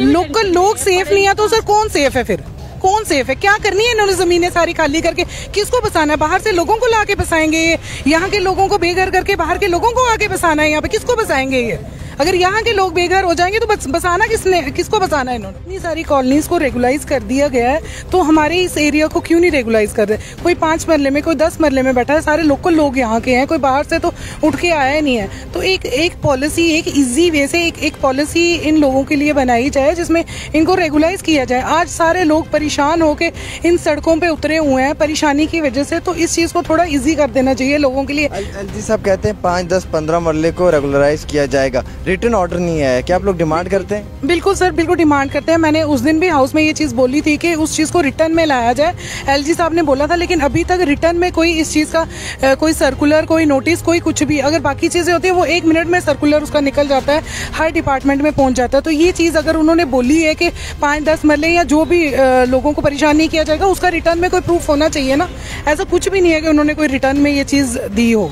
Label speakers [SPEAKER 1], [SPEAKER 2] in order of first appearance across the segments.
[SPEAKER 1] Local लोग safe नहीं है तो सर कौन सेफ है? फिर कौन सेफ है? क्या करनी है इन्होंने जमीनें सारी खाली करके? किसको बसाना है? बाहर से लोगों को ला के बसाएंगे ये? यहाँ के लोगों को बेघर करके बाहर के लोगों को आके बसाना है? यहाँ पे किसको बसाएंगे ये? अगर यहाँ के लोग बेघर हो जाएंगे तो बसाना किसको बसाना है? इन्होंने इतनी सारी कॉलोनीज को रेगुलाइज कर दिया गया है, तो हमारे इस एरिया को क्यों नहीं रेगुलाइज कर रहे? कोई 5 मरले में, कोई 10 मरले में बैठा है, सारे लोकल लोग यहाँ के हैं, कोई बाहर से तो उठ के आया नहीं है। तो एक पॉलिसी, एक इजी वे से एक पॉलिसी इन लोगों के लिए बनाई जाए जिसमें इनको रेगुलाइज किया जाए। आज सारे लोग परेशान होके इन सड़कों पे उतरे हुए हैं परेशानी की वजह से, तो इस चीज को थोड़ा इजी कर देना चाहिए लोगों के लिए।
[SPEAKER 2] एलजी साहब कहते हैं 5, 10, 15 मरले को रेगुलराइज किया जाएगा, रिटर्न ऑर्डर नहीं है, क्या आप लोग डिमांड करते हैं?
[SPEAKER 1] बिल्कुल सर, बिल्कुल डिमांड करते हैं। मैंने उस दिन भी हाउस में ये चीज बोली थी कि उस चीज को रिटर्न में लाया जाए, एलजी साहब ने बोला था, लेकिन अभी तक रिटर्न में कोई इस चीज का कोई सर्कुलर, कोई नोटिस, कोई कुछ भी। अगर बाकी चीजें होती है वो 1 मिनट में सर्कुलर उसका निकल जाता है, हर डिपार्टमेंट में पहुंच जाता है। तो ये चीज अगर उन्होंने बोली है कि 5-10 मरले या जो भी लोगों को परेशान नहीं किया जाएगा, उसका रिटर्न में कोई प्रूफ होना चाहिए ना। ऐसा कुछ भी नहीं है कि उन्होंने कोई रिटर्न में ये चीज दी हो।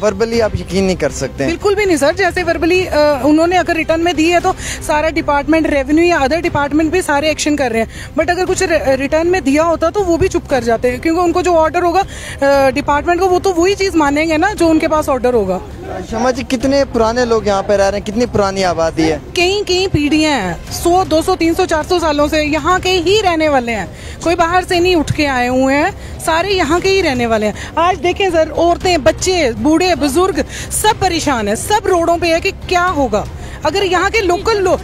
[SPEAKER 2] वर्बली आप यकीन नहीं कर सकते?
[SPEAKER 1] बिल्कुल भी नहीं सर। जैसे वर्बली उन्होंने अगर रिटर्न में दी है तो सारा डिपार्टमेंट, रेवेन्यू या अदर डिपार्टमेंट भी सारे एक्शन कर रहे हैं, बट अगर कुछ रिटर्न में दिया होता तो वो भी चुप कर जाते हैं, क्योंकि उनको जो ऑर्डर होगा डिपार्टमेंट को, वो तो वही चीज मानेंगे ना जो उनके पास ऑर्डर होगा।
[SPEAKER 2] शमा जी, कितने पुराने लोग यहाँ पे रह रहे हैं? कितनी पुरानी आबादी है?
[SPEAKER 1] कई पीढ़ियां हैं, 100, 200, 300, 400 सालों से यहाँ के ही रहने वाले हैं, कोई बाहर से नहीं उठ के आए हुए हैं, सारे यहाँ के ही रहने वाले हैं। आज देखें सर, औरतें, बच्चे, बूढ़े, बुजुर्ग सब परेशान है, सब रोडों पे है कि क्या होगा। अगर यहाँ के लोकल लोग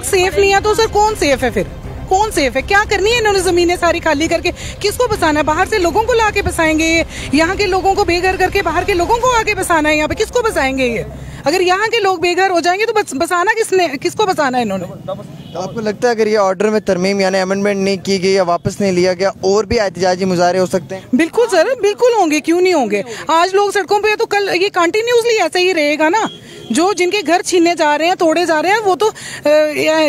[SPEAKER 1] सेफ नहीं है तो सर कौन सेफ है? फिर कौन सेफ है? क्या करनी है इन्होंने जमीनें सारी खाली करके? किसको बसाना है? बाहर से लोगों को ला के बसाएंगे ये? यहाँ के लोगों को बेघर करके बाहर के लोगों को आके बसाना है? यहाँ पे किसको बसाएंगे ये? अगर यहाँ के लोग बेघर हो जाएंगे तो बसाना किसको बसाना है इन्होंने?
[SPEAKER 2] तो आपको लगता है अगर ये ऑर्डर में तरमीम यानी अमेंडमेंट नहीं की गई या वापस नहीं लिया गया, और भी एहतजाजी मुजाहरे हो सकते हैं? बिल्कुल
[SPEAKER 1] सर, बिल्कुल होंगे, क्यों नहीं होंगे। आज लोग सड़कों पे है तो कल ये कंटिन्यूसली ऐसे ही रहेगा ना। जो जिनके घर छीने जा रहे हैं, तोड़े जा रहे हैं, वो तो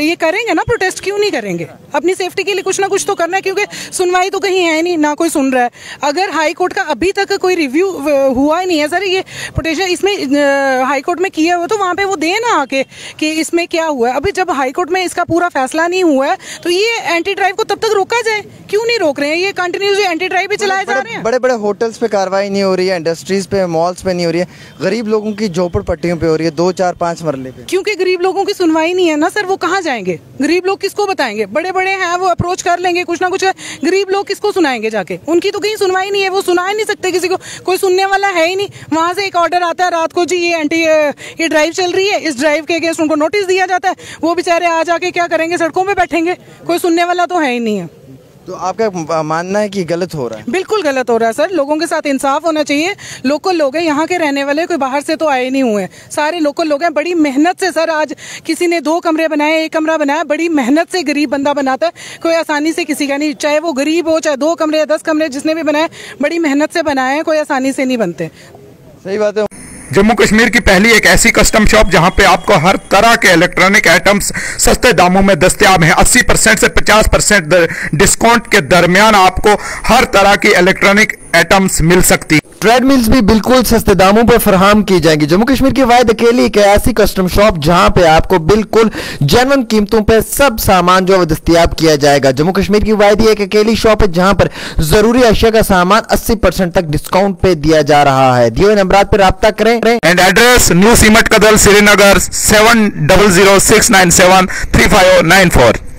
[SPEAKER 1] ये करेंगे ना, प्रोटेस्ट क्यों नहीं करेंगे? अपनी सेफ्टी के लिए कुछ ना कुछ तो करना है, क्योंकि सुनवाई तो कहीं है नहीं, ना कोई सुन रहा है। अगर हाई कोर्ट का अभी तक कोई रिव्यू हुआ ही नहीं है सर, ये प्रोटेस्ट इसमें हाई कोर्ट में किया हुआ, तो वहाँ पे वो दे ना आके कि इसमें क्या हुआ है। अभी जब हाई कोर्ट में इसका पूरा फैसला नहीं हुआ है तो ये एंटी ड्राइव को तब तक रोका जाए, क्यों नहीं रोक रहे हैं? ये कंटिन्यूसली एंटी ड्राइव भी चलाए जा रहे हैं।
[SPEAKER 2] बड़े बड़े होटल्स पे कार्रवाई नहीं हो रही है, इंडस्ट्रीज पे, मॉल्स पे नहीं हो रही है, गरीब लोगों की झोपड़पट्टियों पे हो रही है, 2, 4, 5 मरले पे।
[SPEAKER 1] क्योंकि गरीब लोगों की सुनवाई नहीं है ना सर, वो कहाँ जाएंगे? गरीब लोग किसको बताएंगे? बड़े बड़े हैं, वो अप्रोच कर लेंगे कुछ ना कुछ, गरीब लोग किसको सुनाएंगे जाके? उनकी तो कहीं सुनवाई नहीं है, वो सुना ही नहीं सकते किसी को, कोई सुनने वाला है ही नहीं। वहां से एक ऑर्डर आता है रात को, जी ये ड्राइव चल रही है, इस ड्राइव के अगेंस्ट उनको नोटिस दिया जाता है, वो बेचारे आ जाके क्या करेंगे? सड़कों पे बैठेंगे, कोई सुनने वाला तो है ही नहीं है।
[SPEAKER 2] तो आपका मानना है कि गलत हो रहा है?
[SPEAKER 1] बिल्कुल गलत हो रहा है सर। लोगों के साथ इंसाफ होना चाहिए। लोकल लोग हैं, यहाँ के रहने वाले, कोई बाहर से तो आए नहीं हुए, सारे लोकल लोग हैं। बड़ी मेहनत से सर, आज किसी ने 2 कमरे बनाए, 1 कमरा बनाया, बड़ी मेहनत से गरीब बंदा बनाता है, कोई आसानी से किसी का नहीं, चाहे वो गरीब हो, चाहे 2 कमरे 10 कमरे, जिसने भी बनाए बड़ी मेहनत से बनाए हैं, कोई आसानी से नहीं बनते।
[SPEAKER 2] सही बात है।
[SPEAKER 3] जम्मू कश्मीर की पहली एक ऐसी कस्टम शॉप जहां पे आपको हर तरह के इलेक्ट्रॉनिक आइटम्स सस्ते दामों में दस्तयाब हैं। 80% से 50% डिस्काउंट के दरमियान आपको हर तरह की इलेक्ट्रॉनिक आइटम्स मिल सकती।
[SPEAKER 2] ट्रेडमिल्स भी बिल्कुल सस्ते दामों पर फराहम की जाएंगी। जम्मू कश्मीर की वाहिद अकेली एक ऐसी कस्टम शॉप जहां पे आपको बिल्कुल जेन्युइन कीमतों पे सब सामान जो है दस्तयाब किया जाएगा। जम्मू कश्मीर की वाहिद एक अकेली शॉप है जहां पर जरूरी अशिया का सामान 80% तक डिस्काउंट पे दिया जा रहा है। दिए नंबर पर राब्ता करें।
[SPEAKER 3] And address new cement Kadal, Srinagar 7006973594।